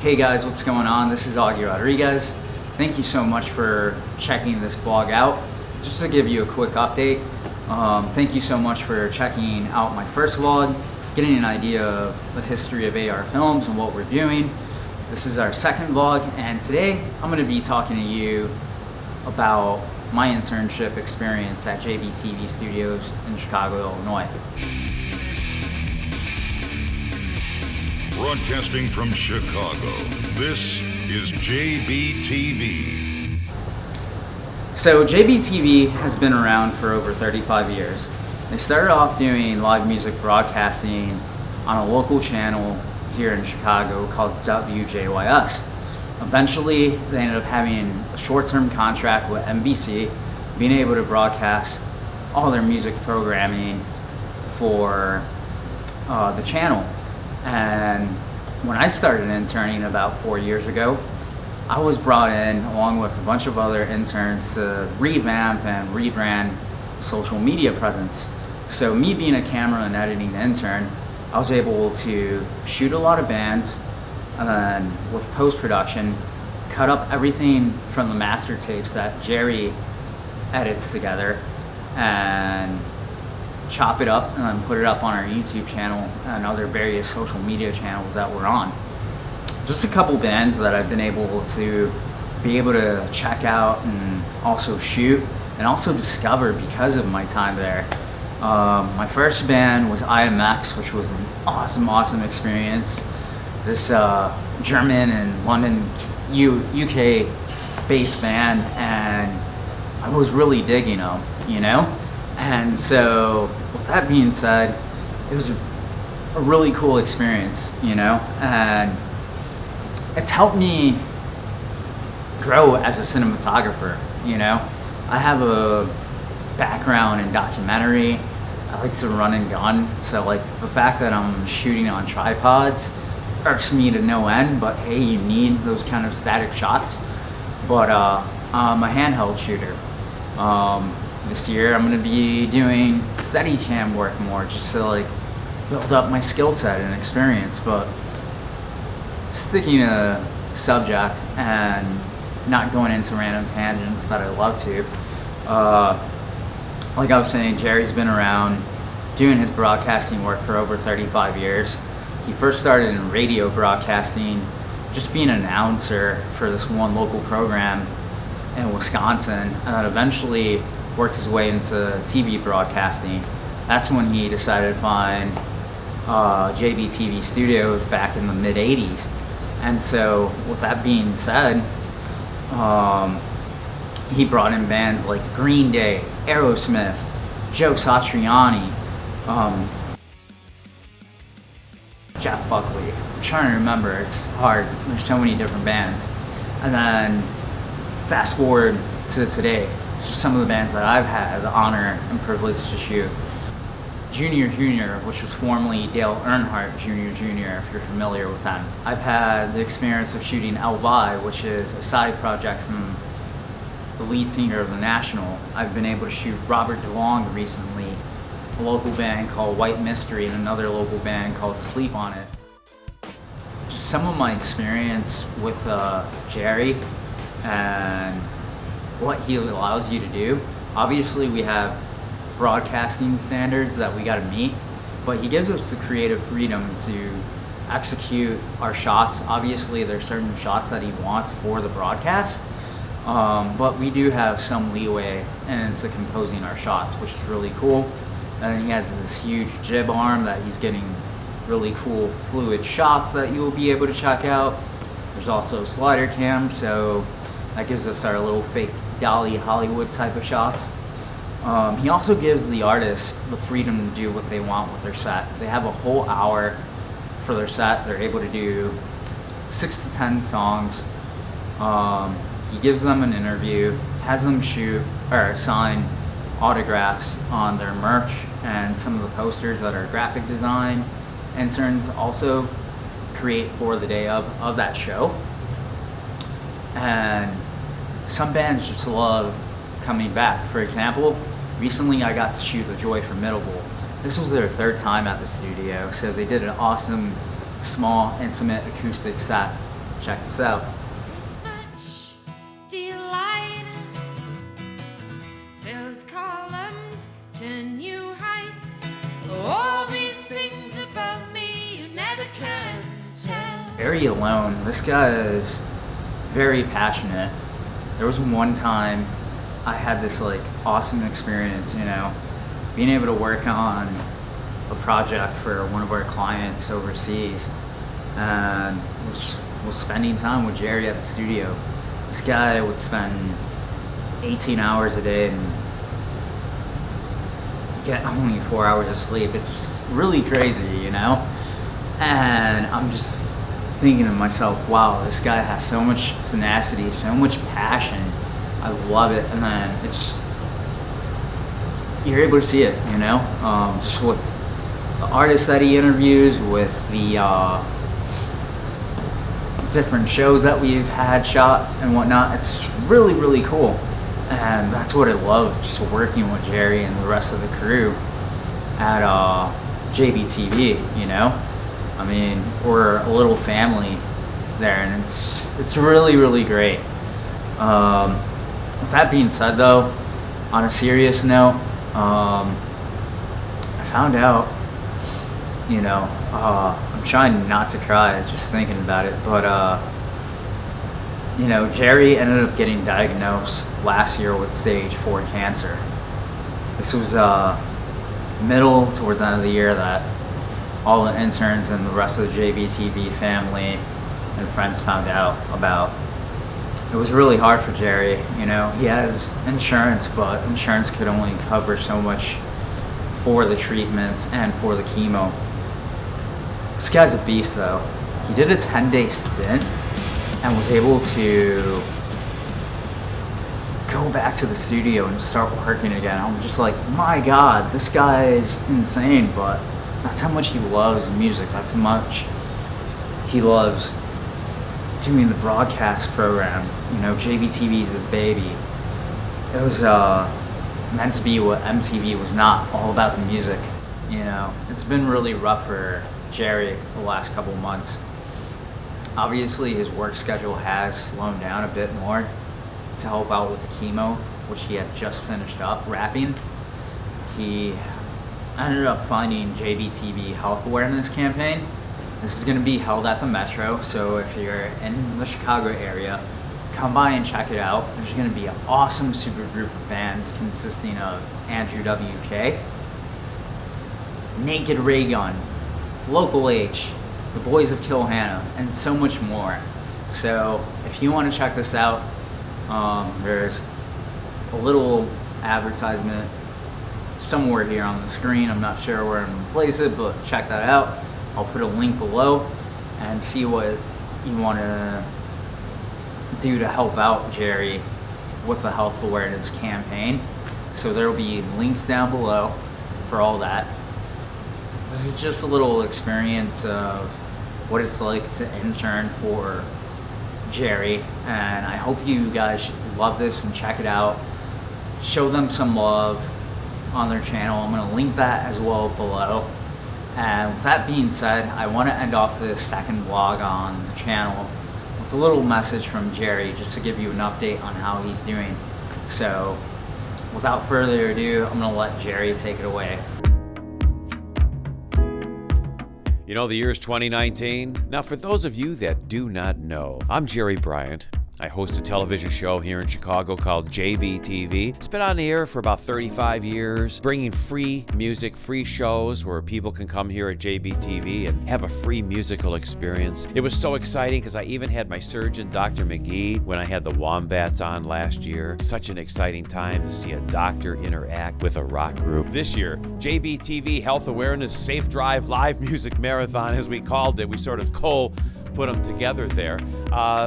Hey guys, what's going on? This is Augie Rodriguez. Thank you so much for checking this blog out. Just to give you a quick update, thank you so much for checking out my first vlog, getting an idea of the history of AR films and what we're doing. This is our second vlog, and today I'm going to be talking to you about my internship experience at JBTV Studios in Chicago, Illinois. Broadcasting from Chicago, this is JBTV. So JBTV has been around for over 35 years. They started off doing live music broadcasting on a local channel here in Chicago called WJYS. Eventually, they ended up having a short-term contract with NBC, being able to broadcast all their music programming for the channel. And when I started interning about 4 years ago, I was brought in along with a bunch of other interns to revamp and rebrand social media presence. So me being a camera and editing intern, I was able to shoot a lot of bands, and then with post-production, cut up everything from the master tapes that Jerry edits together and chop it up and then put it up on our YouTube channel and other various social media channels that we're on. Just a couple bands that I've been able to check out and also shoot and also discover because of my time there. My first band was IMX, which was an awesome experience. This German and London, UK based band, and I was really digging them, you know? And so, with that being said, it was a really cool experience, you know? And it's helped me grow as a cinematographer, you know? I have a background in documentary. I like to run and gun, so like the fact that I'm shooting on tripods irks me to no end, but hey, you need those kind of static shots. But I'm a handheld shooter. This year I'm gonna be doing Steadicam work more, just to like build up my skill set and experience. But sticking to subject and not going into random tangents that I love to. Like I was saying, Jerry's been around doing his broadcasting work for over 35 years. He first started in radio broadcasting, just being an announcer for this one local program in Wisconsin, and then eventually worked his way into TV broadcasting. That's when he decided to find JBTV Studios back in the mid-'80s. And so with that being said, he brought in bands like Green Day, Aerosmith, Joe Satriani, Jeff Buckley. I'm trying to remember, it's hard. There's so many different bands. And then fast forward to today, just some of the bands that I've had the honor and privilege to shoot. Junior Jr., which was formerly Dale Earnhardt Jr., if you're familiar with them. I've had the experience of shooting Elvi, which is a side project from the lead singer of The National. I've been able to shoot Robert DeLong recently, a local band called White Mystery, and another local band called Sleep On It. Just some of my experience with Jerry and what he allows you to do. Obviously we have broadcasting standards that we got to meet, but he gives us the creative freedom to execute our shots. Obviously there's certain shots that he wants for the broadcast, but we do have some leeway into composing our shots, which is really cool. And then he has this huge jib arm that he's getting really cool fluid shots that you will be able to check out. There's also slider cam, so that gives us our little fake Dolly Hollywood type of shots. He also gives the artists the freedom to do what they want with their set. They have a whole hour for their set. They're able to do 6 to 10 songs. He gives them an interview, has them shoot or sign autographs on their merch and some of the posters that are graphic design interns also create for the day of that show. And some bands just love coming back. For example, recently I got to shoot The Joy Formidable. This was their third time at the studio, so they did an awesome, small, intimate acoustic set Check this out. This much delight fills columns to new heights. All these things about me you never can tell. Very alone. This guy is very passionate. There was one time I had this like awesome experience, being able to work on a project for one of our clients overseas, and was spending time with Jerry at the studio. This guy would spend 18 hours a day and get only 4 hours of sleep. It's really crazy, And I'm just thinking to myself, wow, this guy has so much tenacity, so much passion. I love it. And then you're able to see it, just with the artists that he interviews, with the different shows that we've had shot and whatnot. It's really, really cool. And that's what I love, just working with Jerry and the rest of the crew at JBTV, I mean, we're a little family there, and it's really, really great. With that being said, though, on a serious note, I found out, I'm trying not to cry just thinking about it, but Jerry ended up getting diagnosed last year with stage 4 cancer. This was middle towards the end of the year that all the interns and the rest of the JBTV family and friends found out about. It was really hard for Jerry. He has insurance, but insurance could only cover so much for the treatments and for the chemo. This guy's a beast, though. He did a 10-day stint and was able to go back to the studio and start working again. I'm just like, my God, this guy's insane, but that's how much he loves music. That's how much he loves doing the broadcast program. JBTV is his baby. It was meant to be what MTV was not, all about the music. It's been really rough for Jerry the last couple months. Obviously, his work schedule has slowed down a bit more to help out with the chemo, which he had just finished up wrapping. He ended up finding JBTV Health Awareness campaign. This is going to be held at the Metro, so if you're in the Chicago area, come by and check it out. There's going to be an awesome super group of bands consisting of Andrew WK, Naked Raygun, Local H, the Boys of Kill Hannah, and so much more. So if you want to check this out, there's a little advertisement somewhere here on the screen. I'm not sure where I'm going to place it, but check that out. I'll put a link below and see what you want to do to help out Jerry with the health awareness campaign. So there will be links down below for all that. This is just a little experience of what it's like to intern for Jerry, and I hope you guys love this and check it out. Show them some love on their channel. I'm going to link that as well below. And with that being said, I want to end off this second vlog on the channel with a little message from Jerry, just to give you an update on how he's doing. So without further ado, I'm going to let Jerry take it away. The year is 2019. Now, for those of you that do not know, I'm Jerry Bryant. I host a television show here in Chicago called JBTV. It's been on the air for about 35 years, bringing free music, free shows where people can come here at JBTV and have a free musical experience. It was so exciting because I even had my surgeon, Dr. McGee, when I had the Wombats on last year. Such an exciting time to see a doctor interact with a rock group. This year, JBTV Health Awareness Safe Drive Live Music Marathon, as we called it. We sort of put them together there.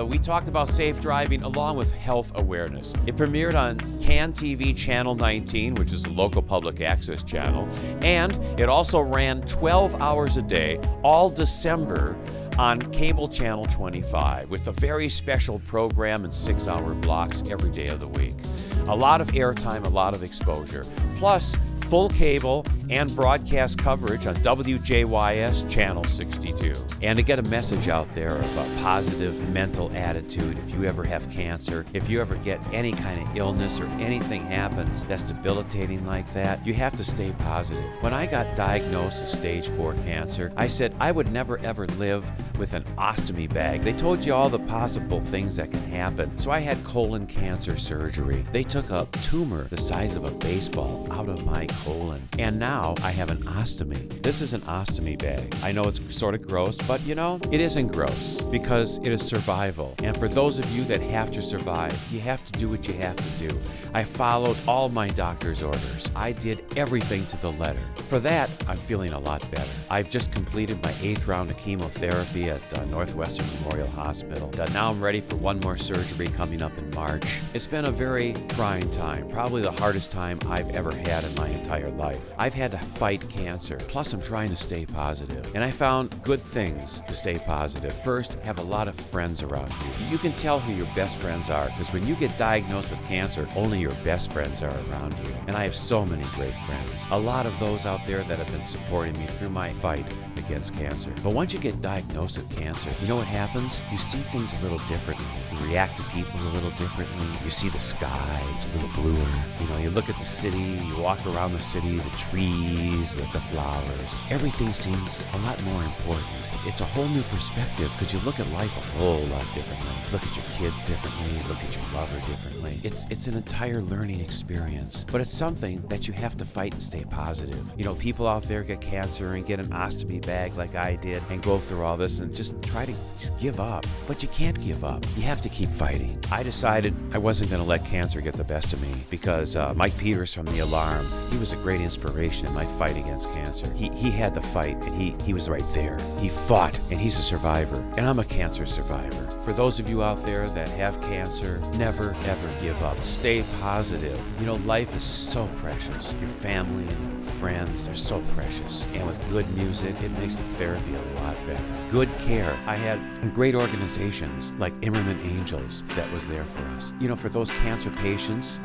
We talked about safe driving along with health awareness. It premiered on CAN TV Channel 19, which is a local public access channel, and it also ran 12 hours a day all December on cable channel 25 with a very special program in 6-hour blocks every day of the week. A lot of airtime, a lot of exposure, plus full cable and broadcast coverage on WJYS Channel 62. And to get a message out there of a positive mental attitude if you ever have cancer, if you ever get any kind of illness or anything happens that's debilitating like that, you have to stay positive. When I got diagnosed with stage 4 cancer, I said I would never ever live with an ostomy bag. They told you all the possible things that can happen. So I had colon cancer surgery. They took a tumor the size of a baseball out of my colon. And now I have an ostomy. This is an ostomy bag. I know it's sort of gross, but you know, it isn't gross because it is survival. And for those of you that have to survive, you have to do what you have to do. I followed all my doctor's orders. I did everything to the letter. For that, I'm feeling a lot better. I've just completed my 8th round of chemotherapy at Northwestern Memorial Hospital. Now I'm ready for one more surgery coming up in March. It's been a very trying time, probably the hardest time I've ever had in my entire life. I've had to fight cancer, plus I'm trying to stay positive. And I found good things to stay positive. First, have a lot of friends around you. You can tell who your best friends are, because when you get diagnosed with cancer, only your best friends are around you. And I have so many great friends. A lot of those out there that have been supporting me through my fight against cancer. But once you get diagnosed with cancer, you know what happens? You see things a little differently. You react to people a little differently. You see the sky, it's a little bluer. You know, you look at the city, you walk around the city, the trees, the flowers. Everything seems a lot more important. It's a whole new perspective because you look at life a whole lot differently. Look at your kids differently, look at your lover differently. It's an entire learning experience, but it's something that you have to fight and stay positive. You know, people out there get cancer and get an ostomy bag like I did and go through all this and just try to just give up. But you can't give up. You have to keep fighting. I decided I wasn't going to let cancer get the best of me because Mike Peters from The Alarm, he was a great inspiration in my fight against cancer. He had the fight and he was right there. He fought and he's a survivor, and I'm a cancer survivor. For those of you out there that have cancer, never ever give up. Stay positive. You know, life is so precious. Your family and friends, they're so precious. And with good music, it makes the therapy a lot better. Good care. I had great organizations like Immerman Angels that was there for us. You know, for those cancer patients,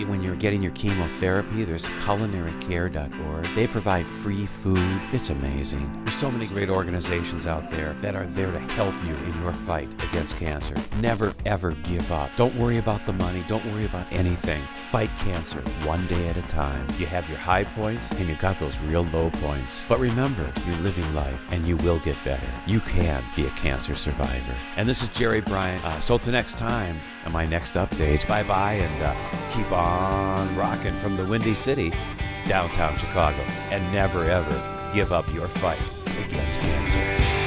when you're getting your chemotherapy, there's culinarycare.org. They provide free food. It's amazing. There's so many great organizations out there that are there to help you in your fight against cancer. Never ever give up. Don't worry about the money. Don't worry about anything. Fight cancer one day at a time. You have your high points and you got those real low points. But remember, you're living life and you will get better. You can be a cancer survivor. And this is Jerry Bryant. So till next time, and my next update, bye-bye, and keep on rocking from the Windy City, downtown Chicago. And never ever give up your fight against cancer.